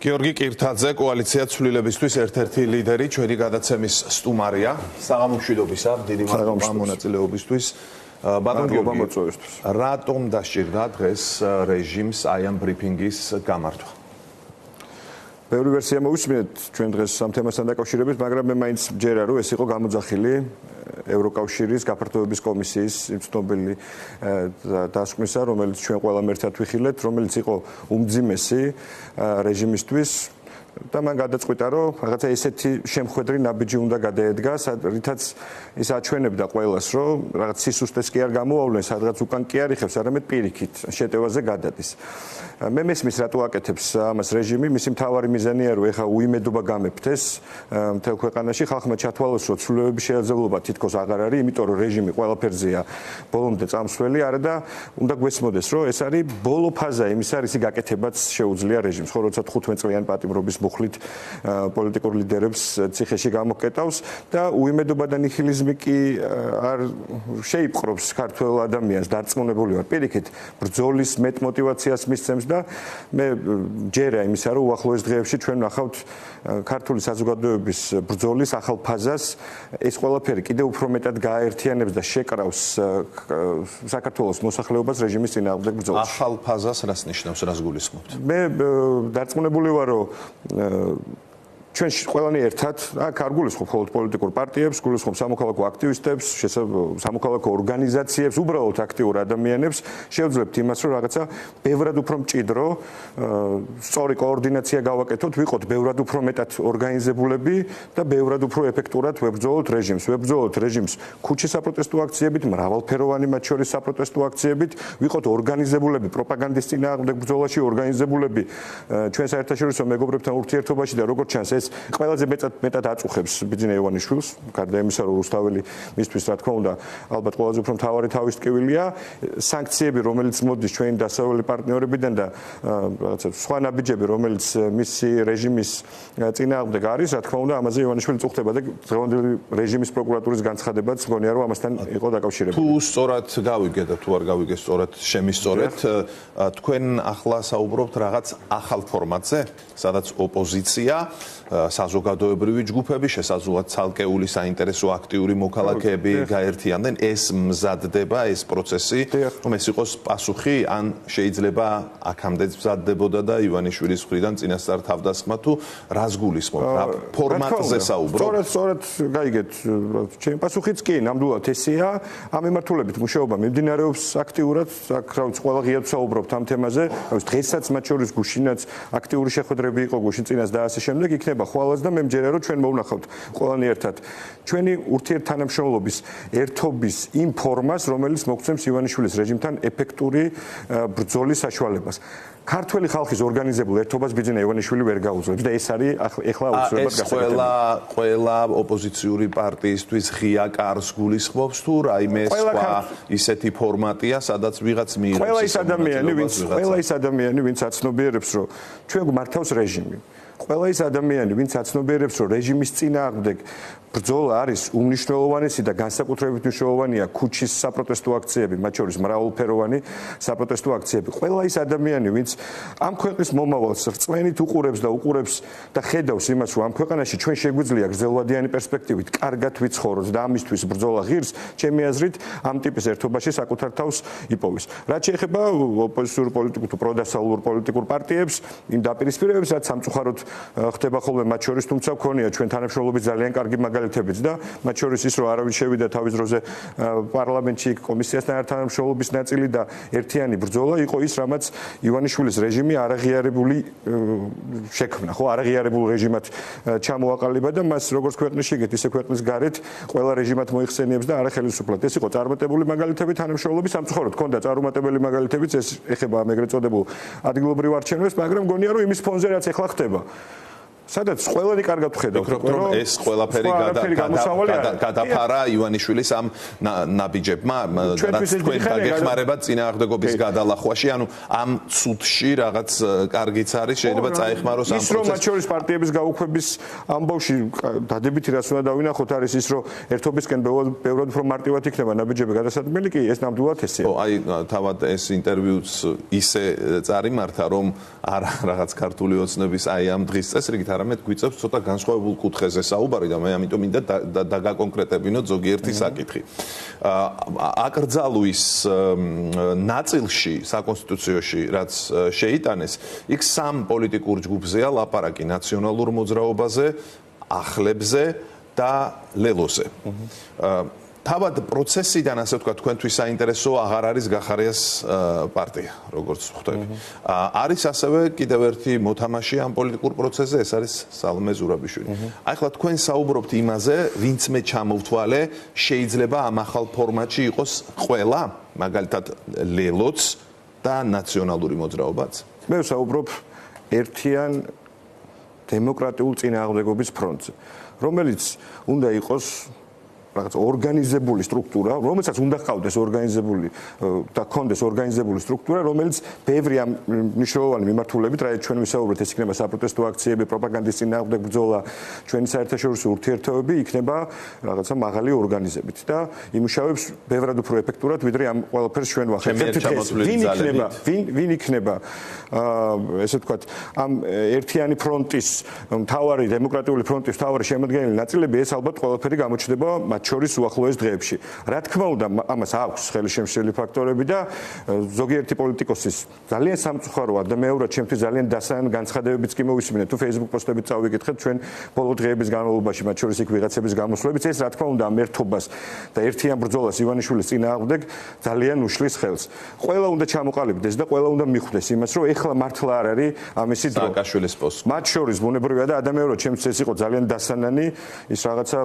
გიორგი კირთაძე, კოალიცია ცვლილებისთვის ერთ-ერთი ლიდერი, ჩვენი გადაცემის სტუმარია. საღამომშვიდობისა, დიდი მადლობა მონაწილეობისთვის. ბატონ გიორგი, რატომ დასჭირდა დღეს რეჟიმს აი ამ ბრიფინგის გამართვა? ბევრი ვერსია მოვისმინეთ ჩვენ დღეს ამ თემასთან დაკავშირებით, მაგრამ მე მაინც მჯერა, რომ ეს იყო გამოძახილი ევროკავშირის გაფართოების კომისიის ცნობილი დასკვნისა, რომელიც ჩვენ ყველამ ერთად ვიხილეთ, რომელიც იყო უმძიმესი რეჟიმისთვის. და მან გადაწყვიტა, რომ რაღაცა ესეთი შემხვედრი ნაბიჯი უნდა გადაედგას, რითაც ის აჩვენებდა ყველას, რომ რაღაც სისუსტეს კი არ გამოავლენ, სადღაც უკან კი არ იხევს, არამედ პირიქით შეტევაზე გადადის. მე მესმის რატო აკეთებს ამას რეჟიმი, მისი მთავარი მიზანია, რომ ეხა უიმედობა გამეფთეს მთელ ქვეყანაში, ხალხმა ჩათვალოს, რომ ცვლილებების შესაძლებლობა თითქოს აღარ არის, იმიტომ რომ რეჟიმი ყველაფერზეა ბოლომდე წამსვლელი, არა და უნდა გვესმოდეს, რომ ეს არის ბოლო ფაზა იმისა, რისი გაკეთებაც შეუძლია რეჟიმს. ხო, როცა 15 წლიანი პატიმრობის მუხლით პოლიტიკურ ლიდერებს ციხეში გამოკეტავს და უიმედობა და ნიჰილიზმი კი არ შეიპყრობს ქართველ ადამიანს, დარწმუნებული ვარ. პირიქით, ბრძოლის მეტ მოტივაციას მისცემს და მე ჯერა იმისა, რომ უახლოეს დღეებში ჩვენ ვნახავთ ქართული საზოგადოების ბრძოლის ახალ ფაზას, ეს ყველაფერი კიდევ უფრო მეტად გააერთიანებს და შეკრავს საქართველოს მოსახლეობას რეჟიმის წინააღმდეგ ბრძოლაში. ახალ ფაზას რას ნიშნავს, რას გულისხმობთ? მე დარწმუნებული ვარ, რომ ჩვენ ყველანი ერთად, აქ არ გულისხმობ მხოლოდ პოლიტიკურ პარტიებს, გულისხმობ სამოქალაქო აქტივისტებს, სამოქალაქო ორგანიზაციებს, უბრალოდ აქტიურ ადამიანებს, შევძლებთ იმას, რომ რაღაცა ბევრად უფრო მჭიდრო, სწორი კოორდინაცია გავაკეთოთ, ვიყოთ ბევრად უფრო მეტად ორგანიზებულები და ბევრად უფრო ეფექტურად ვებრძოლოთ რეჟიმს. ვებრძოლოთ რეჟიმს ქუჩის საპროტესტო აქციებით, მრავალფეროვანი მათ შორის საპროტესტო აქციებით, ვიყოთ ორგანიზებულები პროპაგანდის წინააღმდეგ ბრძოლაში, ორგანიზებულები ჩვენ საერთაშორისო მეგობრებთან ურთიერთობაში და როგორც ჩანს ყველაზე მეტად აწუხებს ბიძინა ივანიშვილს, გარდა იმისა, რომ რუსთაველი მისთვის რა თქმა უნდა, ალბათ ყველაზე უფრო მთავარი თავის ტკივილია, სანქციები, რომელიც მოდის ჩვენი დასავლელი პარტნიორებიდან და რაღაცა სხვა ნაბიჯები, რომელიც მისი რეჟიმის წინააღმდეგ არის, რა თქმა უნდა, ამაზე ივანიშვილი წუხდება და დღევანდელი რეჟიმის პროკურატურის განცხადებაც მგონია, რომ ამასთან იყო დაკავშირებული. თუ სწორად გავიგეთ და თუ არ გავიგეთ სწორად, შემისწორეთ, თქვენ ახლა საუბრობთ რაღაც ახალ ფორმატზე, სადაც ოპოზიცია საზოგადოებრივი ჯგუფები, შესაძლოა ცალკეული საინტერესო აქტიური მოქალაქეები გაერთიანდნენ, ეს მზადდება, ეს პროცესი, რომ ეს იყოს პასუხი, ან შეიძლება აქამდე მზადდებოდა და ივანიშვილის მხრიდან წინასწარ თავდასხმა, თუ რას გულისხმობთ, რა ფორმატზე საუბრობთ? სწორად გაიგეთ, ჩემი პასუხიც კი, ნამდვილად ესეა, ამ მიმართულებით მუშაობა მიმდინარეობს აქტიურად, აქ რა ვიცი, ყველა ღიად საუბრობთ ამ თემაზე, დღესაც მათ შორის გუშინაც აქტიური შეხვედრები იყო გუშინ წინას და ასე შემდეგ, იქნება ხვალაც და მე მჯერა, რომ ჩვენ მოვნახავთ ყველანი ერთად ჩვენი ურთიერთთანამშრომლობის ერთობის იმ ფორმას, რომელიც მოგცემს ივანიშვილის რეჟიმთან ეფექტური ბრძოლის საშუალებას. ქართველი ხალხის ორგანიზებულ ერთობას ბიძინა ივანიშვილი ვერ გაუძლებს და ეს არის ახლა უცნობად გასაგებია. ყველა ოპოზიციური პარტიისთვის ღია კარს გულისხმობს თუ რაიმე სხვა ისეთი ფორმატია, სადაც ვიღაც მიიღებს ყველა ის ადამიანი, ვინც აცნობიერებს, რომ ჩვენ გვმართავს რეჟიმი. ყველა ის ადამიანი, ვინც აცნობიერებს, რომ რეჟიმის წინააღმდეგ ბრძოლა არის უმნიშვნელოვანესი და განსაკუთრებით მნიშვნელოვანია ქუჩის საპროტესტო აქციები, მათ შორის მრავალფეროვანი საპროტესტო აქციები. ყველა ის ადამიანი, ვინც ამ ქვეყნის მომავალს რწმენით უყურებს და უყურებს და ხედავს იმას, რომ ამ ქვეყანაში ჩვენ შეგვიძლია გრძელვადიანი პერსპექტივით კარგად ვიცხოვროთ და ამისთვის ბრძოლა ღირს, ჩემი აზრით, ამ ტიპის ერთობაში საკუთარ თავს იპოვის. რაც შეეხება ოპოზიციურ პოლიტიკურ თუ პროდასავლურ პოლიტიკურ პარტიებს, იმ დაპირისპირებებს, რაც სამწუხაროდ ხდება ხოლმე მათ შორის, თუმცა მქონია ჩვენ თანამშრომლობის ძალიან კარგი მაგალითებიც და მათ შორის ის, რომ არავინ შევიდა თავის დროზე პარლამენტში კომისიასთან ერთ თანამშრომლობის ნაწილი და ერთიანი ბრძოლა იყო ის, რამაც ივანიშვილის რეჟიმი არაღიარებული შექმნა, ხო, არაღიარებულ რეჟიმად ჩამოაყალიბა და მას როგორც ქვეყნის შიგეთ, ისე ქვეყნის გარეთ ყველა რეჟიმად მოიხსენიებს და არახელისუფლად. ეს იყო წარმატებული მაგალითები თანამშრომლობის, სამწუხაროდ ჰქონდა წარუმატებელი მაგალითებიც, ეს ეხება ამ ეგრეთ წოდებულ ადგილობრივ არჩევნებს, მაგრამ მგონია, რომ იმის ფონზე რაც ეხლა ხდება სადაც ყველანი კარგად ხედავთ, რომ ეს ყველაფერი გადაფარა ივანიშვილის ამ ნაბიჯებმა, რაც თქვენ გაგეხმარებათ წინააღმდეგობის გადალახვაში, ანუ ამ ცუდში რაღაც კარგიც არის, შეიძლება წაეხმაროს ამ პროცესს. ის რომ მათ შორის პარტიების გაუქმების ამბავში დადებითი რაც უნდა დავინახოთ არის ის, რომ ერთობისკენ ბევრად უფრო მარტივად იქნება ნაბიჯები გადასადგმელი, კი ეს ნამდვილად ესეა. აი თავად ეს ინტერვიუც ისე წარიმართა, რომ არა რაღაც ქართული ოცნების აი ამ დღის წესრიგით არამედ გვიწევს ცოტა განსხვავებულ კუთხეზე საუბარი და მე ამიტომ მინდა დაგაკონკრეტებინოთ ზოგიერთი საკითხი. აკრძალვის ნაწილში საკონსტიტუციაში რაც შეიტანეს, იქ სამ პოლიტიკურ ჯგუფზეა ლაპარაკი ნაციონალურ მოძრაობაზე, ახლებზე და ლელოზე. თავად პროცესიდან ასე ვთქვათ, თქვენთვის საინტერესო აღარ არის გახარიას პარტია, როგორც ხვდები. არის ასევე კიდევ ერთი მოთამაშე ამ პოლიტიკურ პროცესზე, ეს არის სალომე ზურაბიშვილი. აი ხლა თქვენ საუბრობთ იმაზე, ვინც მე ჩამოვთვალე, შეიძლება ამ ახალ ფორმატში იყოს ყველა, მაგალითად ლელოც და ნაციონალური მოძრაობაც. მე ვსაუბრობ ერთიან დემოკრატიულ წინააღმდეგობის ფრონტზე, რომელიც უნდა იყოს რაღაც ორგანიზებული სტრუქტურა, რომელსაც უნდა ჰყავდეს ორგანიზებული და ჰქონდეს ორგანიზებული სტრუქტურა, რომელიც ბევრი ამ მნიშვნელოვანი მიმართულებით, რაც ჩვენ ვისაუბრეთ, ეს იქნება საპროტესტო აქციები, პროპაგანდის წინააღმდეგ ბრძოლა, ჩვენი საერთაშორისო ურთიერთობები იქნება რაღაცა მაღალი ორგანიზებით და იმუშავებს ბევრად უფრო ეფექტურად, ვიდრე ამ ყველაფერს ჩვენ ვახერხებთ. ვინ იქნება ესე ვთქვათ, ამ ერთიანი ფრონტის მთავარი დემოკრატიული ფრონტის მთავარი შემადგენელი ნაწილები, ეს ალბათ ყველაფერი გამოჩნდება შორის უახლოეს დღეებში. რა თქმა უნდა, ამას აქვს ხელშემშლელი ფაქტორები და ზოგიერთი პოლიტიკოსის ძალიან სამწუხაროა და მეორად ჩემთვის ძალიან დასაიან განცხადებებიც კი მოვისმინეთ. თუ Facebook პოსტებით წავიკითხეთ ჩვენ ბოლო დღეების განმავლობაში, მათ შორის იქ ვიღაცების გამოსვლებიც, ეს რა თქმა უნდა ამ ერთობას და ერთიან ბრძოლას ივანიშვილის წინააღმდეგ ძალიან უშლის ხელს. ყველა უნდა ჩამოყალიბდეს და ყველა უნდა მიხვდეს იმას, რომ ეხლა მართლა არ არის ამისი დრო. სააკაშვილის პოსტი. მათ შორის ბუნებრივია და ადამიანურად ჩემთვის ეს იყო ძალიან დასანანი ის რაღაცა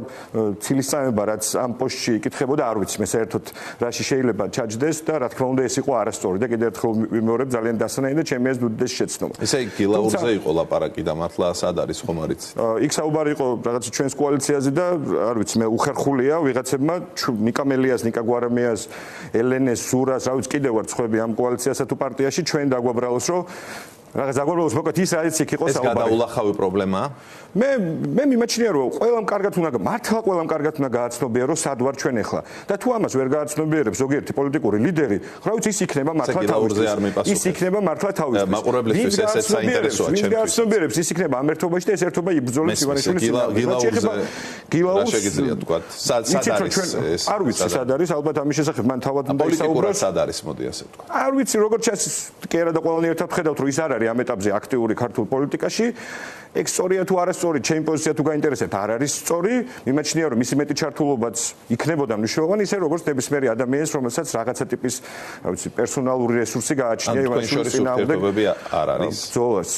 ცილისწამება რაც ამ პოსტში იკითხებოდა, არ ვიცი, მე საერთოდ რაში შეიძლება ჩაჯდეს და რა თქმა უნდა ეს იყო არასწორი და კიდევ ერთხელ ვიმეორებ ძალიან დასანანი და ჩემი ეს უდიდეს შეცნობა. ესე იგი გილაურზე იყო ლაპარაკი და მართლა სად არის ხომ არ იცი? იქ საუბარი იყო რაღაც ჩვენს კოალიციაზე და არ ვიცი, მე უხერხულია ვიღაცებმა ნიკა მელიას, ნიკა გვარამიას, ელენეს, ზურას, რა ვიცი, კიდევ ვარ ცხები ამ კოალიციასა თუ პარტიაში ჩვენ დაგვაბრალოს, რომ რაღაც დაგვაბრალოს მოკლედ ის რაც იქ იყო საუბარი. ეს გადაულახავი პრობლემაა? მე მიმაჩნია რომ ყველამ კარგად უნდა მართლა ყველამ კარგად უნდა გააცნობია რომ სად ვარ ჩვენ ახლა და თუ ამას ვერ გააცნობიერებს ზოგიერთი პოლიტიკური ლიდერი, რა ვიცი ის იქნება მართლა თავისთვის. ის იქნება მართლა თავისთვის. მაყურებლისთვის ესეც საინტერესოა ჩემთვის. ვინ გააცნობიერებს ის იქნება ამ ერთობაში და ეს ერთობა იბრძოლებს ივანიშვილის გილაურზე რა შეგიძლია თქვა? სად არის? არ ვიცი სად არის, ალბათ ამის შესახებ მან თავად უნდა ისაუბროს. პოლიტიკურად სად არის, მოდი ასე ვთქვა. არ ვიცი როგორც ჩანს კერა და ყველანი ერთად ხედავთ რომ ის არ არის ამ ეტაპზე აქტიური ქართულ პოლიტიკაში. ეგ სწორია თუ არასწორი, ჩემი პოზიცია თუ გაინტერესებთ, არ არის სწორი. მიმაჩნია რომ მისი მეტი ჩართულობაც იქნებოდა მნიშვნელოვანი, ისე როგორც ნებისმიერი ადამიანის, რომელსაც რაღაცა ტიპის, რა ვიცი, პერსონალური რესურსი გააჩნია ივანიშვილის წინააღმდეგ. არ არის. ბრძოლას.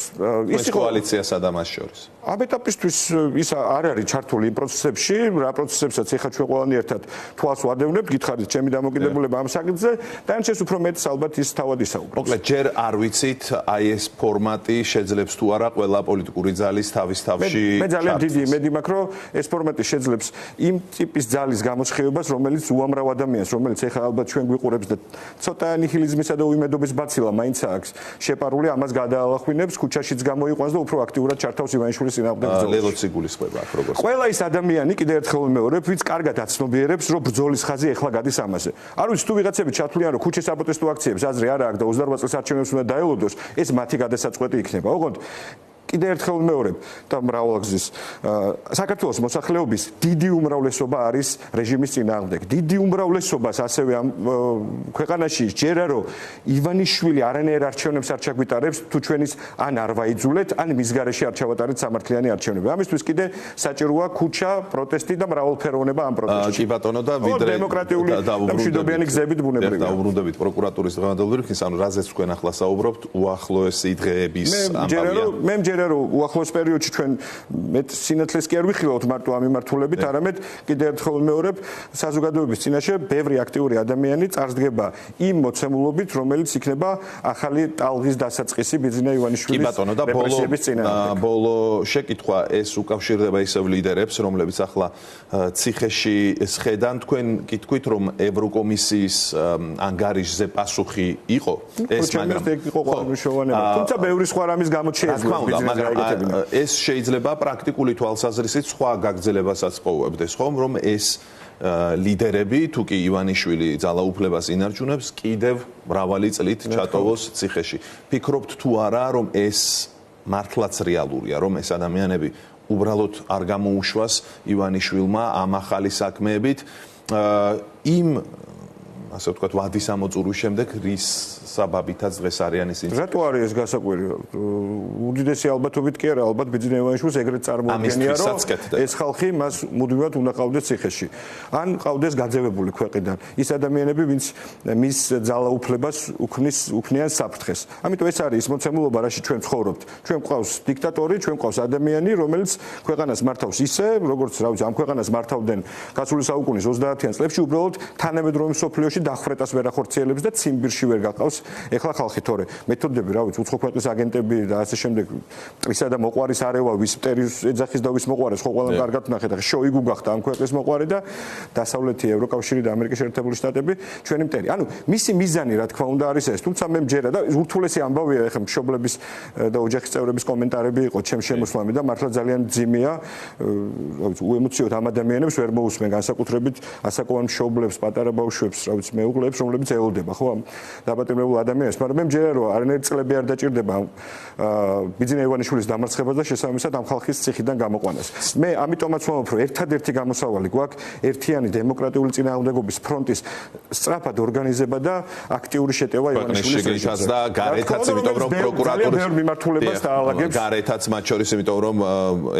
ის კოალიცია სადამას შორის. ამ ეტაპისთვის ის არ არის ჩართული იმ პროცესებში, რა პროცესებსაც ეხლა ჩვენ ყველანი ერთად თვალს ვადევნებთ, გითხარით ჩემი დამოკიდებულება ამ საკითხზე, დანარჩენს უფრო მეტს ალბათ ის თავად ისაუბრებს. მოკლედ ჯერ არ ვიცით, აი ეს ფორმატი შეძლებს თუ არა ყველა პოლიტიკური ძალის თავის-თავში. მე ძალიან დიდი იმედი მაქვს, რომ ეს ფორმატი შეძლებს იმ ტიპის ძალის გამოსხივებას, რომელიც უამრავ ადამიანს, რომელიც ეხლა ალბათ ჩვენ გვიყურებს და ცოტა ნიჰილიზმისა და უიმედობის ბაცილა მაინც აქვს შეპარული, ამას გადაალახვინებს, ქუჩაშიც გამოიყვანს და უფრო აქტიურად ჩართავს ივანიშვილის წინააღმდეგ ბრძოლაში. ლელოცი გულისხმობა აქ როგორც. ყველა ის ადამიანი, კიდევ ერთხელ ვიმეორებ, ვინც კარგად აცნობიერებს, რომ ბრძოლის ხაზი ეხლა გადის ამაზე. არ ვიცი თუ ვიღაცები ჩათვლიან, რომ ქუჩის საპროტესტო აქციებს აზრი არ აქვს და 28 წელს არჩევნებს უნდა დაელოდოს, ეს მათი გადასაწყვეტი იქნება. ოღონდ კიდევ ერთხელ ვიმეორებ და მრავალგზის საქართველოს მოსახლეობის დიდი უმრავლესობა არის რეჟიმის წინააღმდეგ. დიდი უმრავლესობას ასევე ამ ქვეყანაში ჯერა რომ ივანიშვილი არანაირ არჩევნებს არ ჩაგვიტარებს, თუ ჩვენის ან არ ვაიძულეთ, ან მის გარეშე არ ჩავატარეთ სამართლიანი არჩევნები. ამისთვის კიდე საჭიროა ქუჩა, პროტესტი და მრავალფეროვნება ამ პროტესტში. კი ბატონო და ვიდრე დემოკრატიული და მშვიდობიანი გზებით ბუნებრივია. დაუბრუნდებით პროკურატურის დღევანდელ ბრიფინგს, ანუ რაზეც თქვენ ახლა საუბრობთ, უახლოესი დღეების ამბავია. მე მჯერა მჯერა რომ უახლოეს პერიოდში ჩვენ მეტ სინათლეს კი არ ვიხილავთ მარტო ამ მიმართულებით, არამედ კიდევ ერთხელ ვიმეორებ, საზოგადოების წინაშე ბევრი აქტიური ადამიანი წარსდგება იმ მოცემულობით, რომელიც იქნება ახალი ტალღის დასაწყისი ბიძინა ივანიშვილის რეპრესიების წინააღმდეგ. ბოლო შეკითხვა ეს უკავშირდება ისევ ლიდერებს, რომლებიც ახლა ციხეში სხედან, თქვენ გითქვით, რომ ევროკომისიის ანგარიშზე პასუხი იყო ეს, მაგრამ თუმცა ბევრი სხვა რამის გამო შეიძლება ეს შეიძლება პრაქტიკული თვალსაზრისით სხვა გაგრძელებასაც პოვებდეს, ხომ, რომ ეს ლიდერები, თუ კი ივანიშვილი ძალაუფლებას ინარჩუნებს, კიდევ მრავალი წლით ჩატოვოს ციხეში. ფიქრობთ თუ არა, რომ ეს მართლაც რეალურია, რომ ეს ადამიანები უბრალოდ არ გამოუშვას ივანიშვილმა ამ ახალი საქმეებით იმ ასე ვთქვათ, ვადის ამოწურვის შემდეგ რის საბაბითაც დღეს არიან ისინი. რატო არის ეს გასაკვირი? უდიდესი ალბათობით კი არა, ალბათ ბიძინა ივანიშვილს ეგრეთ წარმოადგენია, რომ ეს ხალხი მას მუდმივად უნდა ყავდეს ციხეში. ან ყავდეს გაძევებული ქვეყნიდან. ის ადამიანები, ვინც მის ძალაუფლებას უქმნიან საფრთხეს. ამიტომ ეს არის ის მოცემულობა, რაში ჩვენ ცხოვრობთ. ჩვენ გვყავს დიქტატორი, ჩვენ გვყავს ადამიანი, რომელიც ქვეყანას მართავს ისე, როგორც რა ვიცი, ამ ქვეყანას მართავდნენ გასული საუკუნის 30-იან წლებში, უბრალოდ თანამედროვე მსოფლიოში დახვრეტას ვერ ახორციელებს და ციმბირში ვერ გaqავს ეხლა ხალხი, თორე მეთოდები, რა ვიცი, უცხო ქვეყნის აგენტები და ასე შემდეგ, მტრისა და მოყვარის არევა, ვის მტერის ეძახის და ვის მოყვარეს, ხო ყველამ კარგად ნახეთ, ახლა შოიგუ გახდა ამ ქვეყნის მოყვარი და დასავლეთი ევროკავშირი და ამერიკის შეერთებული შტატები ჩვენი მტერი. ანუ მისი მიზანი, რა თქმა უნდა, არის ეს, თუმცა მე მჯერა და ურთულესი ამბავია, ეხლა მშობლების და ოჯახის წევრების კომენტარები იყო ჩემს შემოსვლამდე და მართლა ძალიან ძიმეა, რა ვიცი, უემოციოდ ამ ადამიანებს ვერ მოусმენ, განსაკუთრებით ასაკოვან მშობლებს, პატარა ბავშვებს, რა ვიცი, მეუღლეებს, რომლებიც ელოდება, ხო, ამ დაბატებულ ადამიანებს, მაგრამ მე მჯერა რომ არანაირი წლები არ დაჭირდება ბიძინა ივანიშვილის დამარცხებას და შესაბამისად ამ ხალხის ციხიდან გამოყვანას. მე ამიტომაც ვამბობ, რომ ერთადერთი გამოსავალი გვაქვს ერთიანი დემოკრატიული წინააღმდეგობის ფრონტის სწრაფად ორგანიზება და აქტიური შეტევა ივანიშვილის რეჟიმზე და გარეთაც, იმიტომ რომ პროკურატურის ძალიან მიმართულებას დაალაგებს. გარეთაც მათ შორის, იმიტომ რომ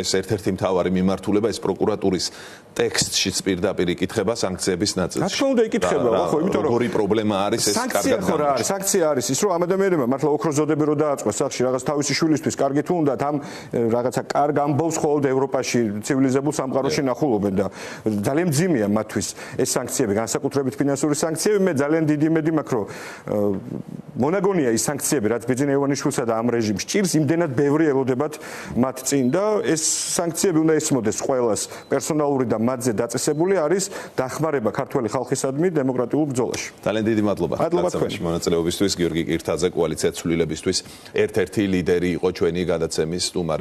ეს ერთ-ერთი მთავარი მიმართულება ეს პროკურატურის ტექსტშიც პირდაპირ იკითხება სანქციების ნაწილში. რა თქმა უნდა იკითხება, ხო, იმიტომ რომ როგორი პრობლემა არის ეს კარგად გამოჩნდა. სანქცია არის ის, რომ ამ ადამიანებმა მართლა ოქროზოდები რო დააწყოს სახში რაღაც თავისი შვილისთვის, კარგი თუ უნდათ ამ რაღაცა კარგ ამბავს ხოლმე ევროპაში ცივილიზებულ სამყაროში ნახულობენ და ძალიან მძიმეა მათთვის ეს სანქციები, განსაკუთრებით ფინანსური სანქციები. მე ძალიან დიდი იმედი მაქვს, რომ მონაგონია ის სანქციები, რაც ბიძინა ივანიშვილსა და ამ რეჟიმს ჭირს, იმდენად ბევრი ელოდებათ მათ წინ და ეს სანქციები უნდა ესმოდეს ყველას პერსონალური და მათზე დაწესებული არის დახმარება ქართველი ხალხისადმი დემოკრატიულ ბრძოლაში. ძალიან დიდი მადლობა. მონაწილეობისთვის გიორგი კირთაძე, კოალიცია ცვლილებისთვის ერთ-ერთი ლიდერი იყო ჩვენი გადაცემის სტუმარი.